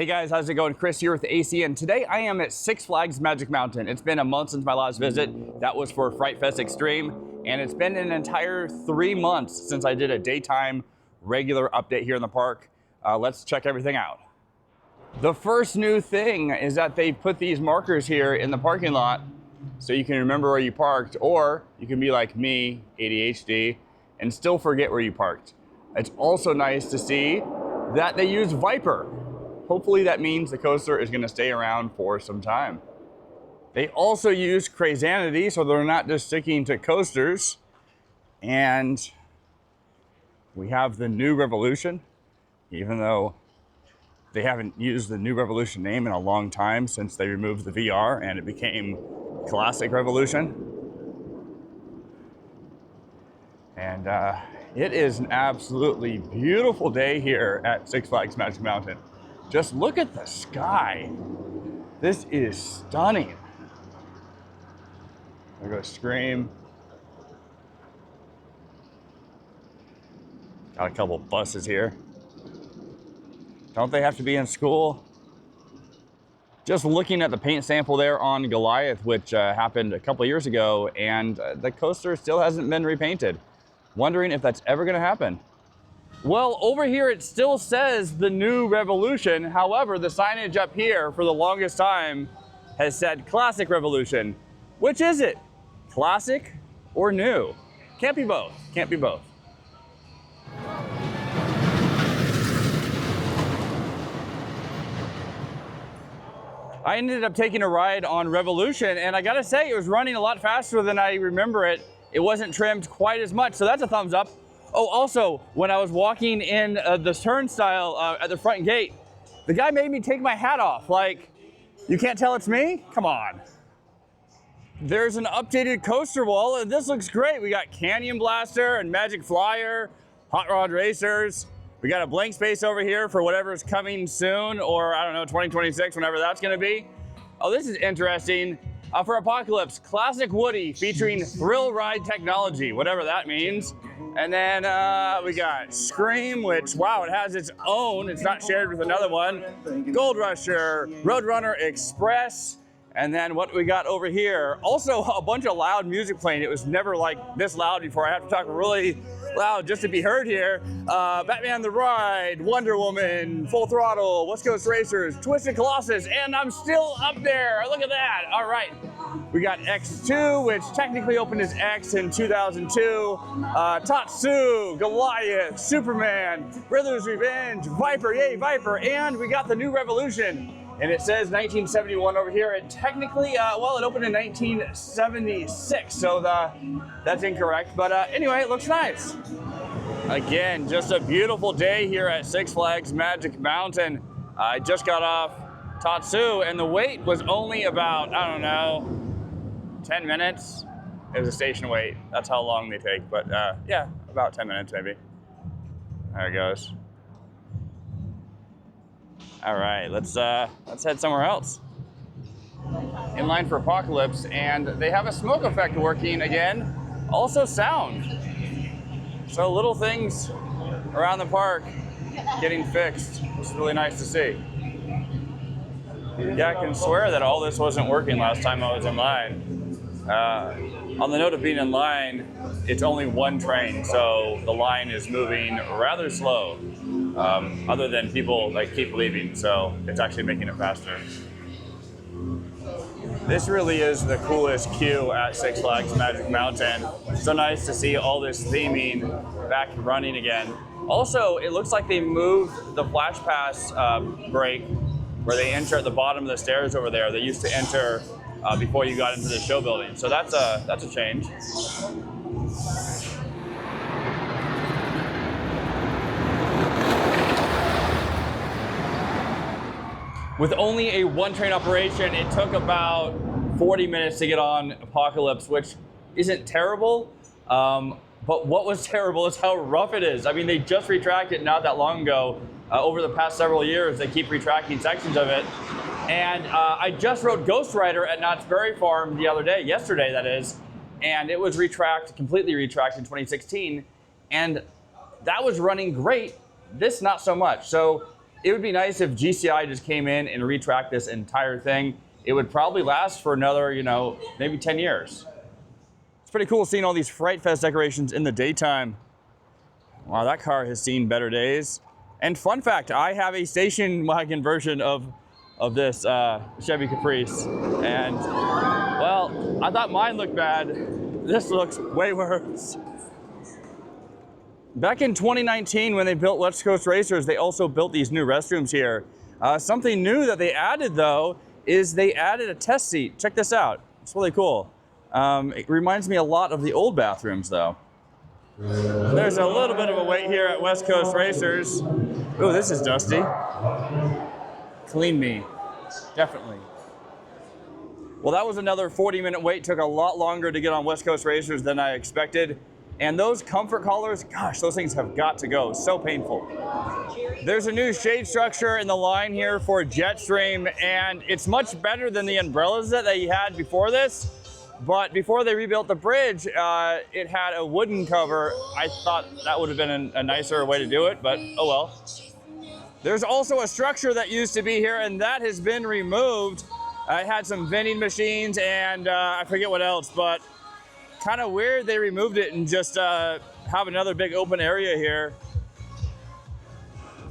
Hey guys, how's it going? Chris here with AC, and today I am at Six Flags Magic Mountain. It's been a month since my last visit. That was for Frightfest Extreme, and it's been an entire 3 months since I did a daytime regular update here in the park. Let's check everything out. The first new thing is that they put these markers here in the parking lot so you can remember where you parked, or you can be like me, ADHD, and still forget where you parked. It's also nice to see that they use Viper. Hopefully that means the coaster is going to stay around for some time. They also use Crazanity, so they're not just sticking to coasters. And we have the New Revolution, even though they haven't used the New Revolution name in a long time since they removed the VR and it became Classic Revolution. And it is an absolutely beautiful day here at Six Flags Magic Mountain. Just look at the sky. This is stunning. There goes Scream. Got a couple buses here. Don't they have to be in school? Just looking at the paint sample there on Goliath, which happened a couple years ago, and the coaster still hasn't been repainted. Wondering if that's ever gonna happen. Well, over here it still says the New Revolution. However, the signage up here for the longest time has said Classic Revolution. Which is it? Classic or new? Can't be both. Can't be both. I ended up taking a ride on Revolution, and I gotta say, it was running a lot faster than I remember it. It wasn't trimmed quite as much, so that's a thumbs up. Oh, also, when I was walking in the turnstile at the front gate, the guy made me take my hat off. Like, you can't tell it's me? Come on. There's an updated coaster wall, and this looks great. We got Canyon Blaster and Magic Flyer, Hot Rod Racers. We got a blank space over here for whatever's coming soon, or I don't know, 2026, whenever that's gonna be. Oh, this is interesting. For Apocalypse, Classic Woody featuring Thrill Ride technology, whatever that means. And then we got Scream, which, wow, it has its own. It's not shared with another one. Gold Rusher, Roadrunner Express. And then what we got over here, also a bunch of loud music playing. It was never like this loud before. I have to talk really loud just to be heard here. Batman the Ride, Wonder Woman, Full Throttle, West Coast Racers, Twisted Colossus, and I'm still up there. Look at that. All right. We got X2, which technically opened as X in 2002. Tatu, Goliath, Superman, Brothers Revenge, Viper, yay Viper, and we got the New Revolution. And it says 1971 over here. It technically, well, it opened in 1976, so that's incorrect. But anyway, it looks nice. Again, just a beautiful day here at Six Flags Magic Mountain. I just got off Tatu, and the wait was only about, I don't know, 10 minutes. It was a station wait. That's how long they take. But yeah, about 10 minutes maybe. There it goes. All right, let's head somewhere else. In line for Apocalypse, and they have a smoke effect working again. Also sound. So little things around the park getting fixed. It's really nice to see. Yeah, I can swear that all this wasn't working last time I was in line. On the note of being in line, it's only one train, so the line is moving rather slow. Other than people like keep leaving, so it's actually making it faster. This really is the coolest queue at Six Flags Magic Mountain. So nice to see all this theming back running again. Also, it looks like they moved the Flash Pass break where they enter at the bottom of the stairs over there. They used to enter before you got into the show building. So that's a change. With only a one train operation, it took about 40 minutes to get on Apocalypse, which isn't terrible. But what was terrible is how rough it is. I mean, they just retracted not that long ago. Over the past several years, they keep retracting sections of it. And I just rode Ghost Rider at Knott's Berry Farm the other day, yesterday that is, and it was completely retracted in 2016. And that was running great. This, not so much. So It would be nice if GCI just came in and retracked this entire thing. It would probably last for another, you know, maybe 10 years. It's pretty cool seeing all these Frightfest decorations in the daytime. Wow, that car has seen better days. And fun fact, I have a station wagon version of this Chevy Caprice. And, well, I thought mine looked bad. This looks way worse. Back in 2019, when they built West Coast Racers, they also built these new restrooms here. Something new that they added, though, is they added a test seat. Check this out. It's really cool. It reminds me a lot of the old bathrooms, though. There's a little bit of a wait here at West Coast Racers. Ooh, this is dusty. Clean me, definitely. Well, that was another 40-minute wait. Took a lot longer to get on West Coast Racers than I expected. And those comfort collars, gosh, those things have got to go. So painful. There's a new shade structure in the line here for Jetstream, and it's much better than the umbrellas that they had before this. But before they rebuilt the bridge, it had a wooden cover. I thought that would have been a nicer way to do it, but oh well. There's also a structure that used to be here, and that has been removed. It had some vending machines and I forget what else, but kind of weird they removed it and just have another big open area here.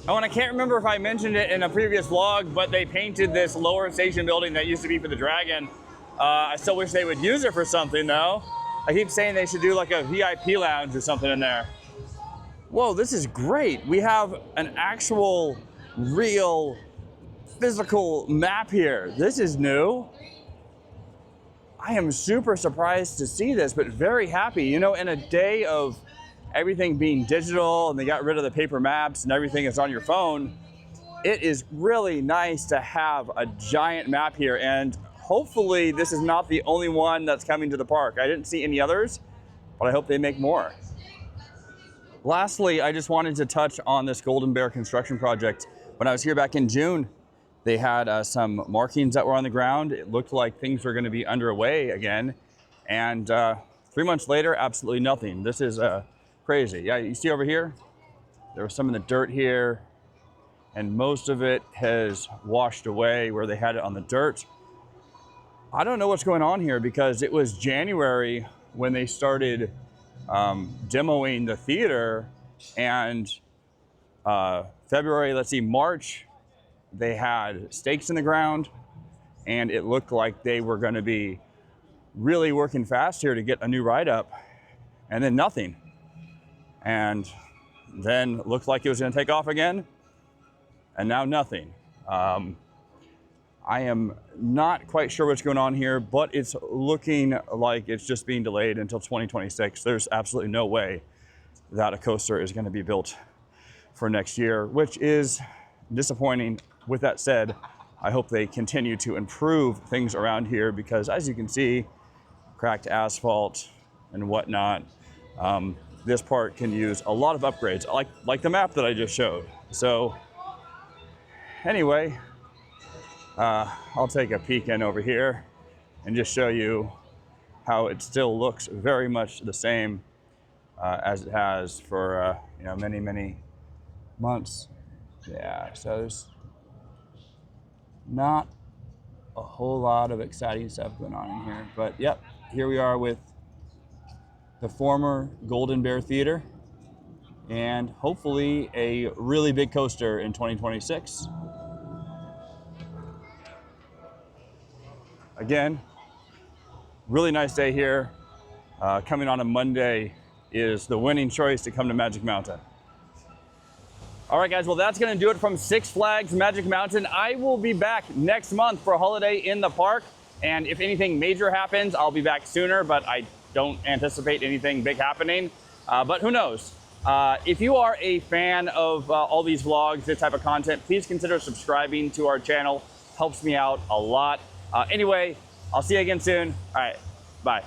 Oh, and I can't remember if I mentioned it in a previous vlog, but they painted this lower station building that used to be for the Dragon. I still wish they would use it for something though. I keep saying they should do like a VIP lounge or something in there. Whoa, this is great. We have an actual, real, physical map here. This is new. I am super surprised to see this, but very happy. You know, in a day of everything being digital and they got rid of the paper maps and everything is on your phone, it is really nice to have a giant map here. And hopefully this is not the only one that's coming to the park. I didn't see any others, but I hope they make more. Lastly, I just wanted to touch on this Golden Bear construction project. When I was here back in June, they had some markings that were on the ground. It looked like things were going to be underway again. And 3 months later, absolutely nothing. This is crazy. Yeah, you see over here, there was some in the dirt here, and most of it has washed away where they had it on the dirt. I don't know what's going on here because it was January when they started demoing the theater, and February, March, they had stakes in the ground, and it looked like they were going to be really working fast here to get a new ride up, and then nothing. And then looked like it was going to take off again, and now nothing. I am not quite sure what's going on here, but it's looking like it's just being delayed until 2026. There's absolutely no way that a coaster is going to be built for next year, which is disappointing. With that said, I hope they continue to improve things around here because, as you can see, cracked asphalt and whatnot, this part can use a lot of upgrades, like the map that I just showed. So anyway, I'll take a peek in over here and just show you how it still looks very much the same as it has for you know, many months. Yeah, so there's not a whole lot of exciting stuff going on in here, but yep, here we are with the former Golden Bear Theater and hopefully a really big coaster in 2026. Again, really nice day here. Coming on a Monday is the winning choice to come to Magic Mountain. All right, guys, well, that's going to do it from Six Flags Magic Mountain. I will be back next month for a holiday in the park, and if anything major happens, I'll be back sooner, but I don't anticipate anything big happening, but who knows? If you are a fan of all these vlogs, this type of content, please consider subscribing to our channel. Helps me out a lot. Anyway, I'll see you again soon. All right, bye.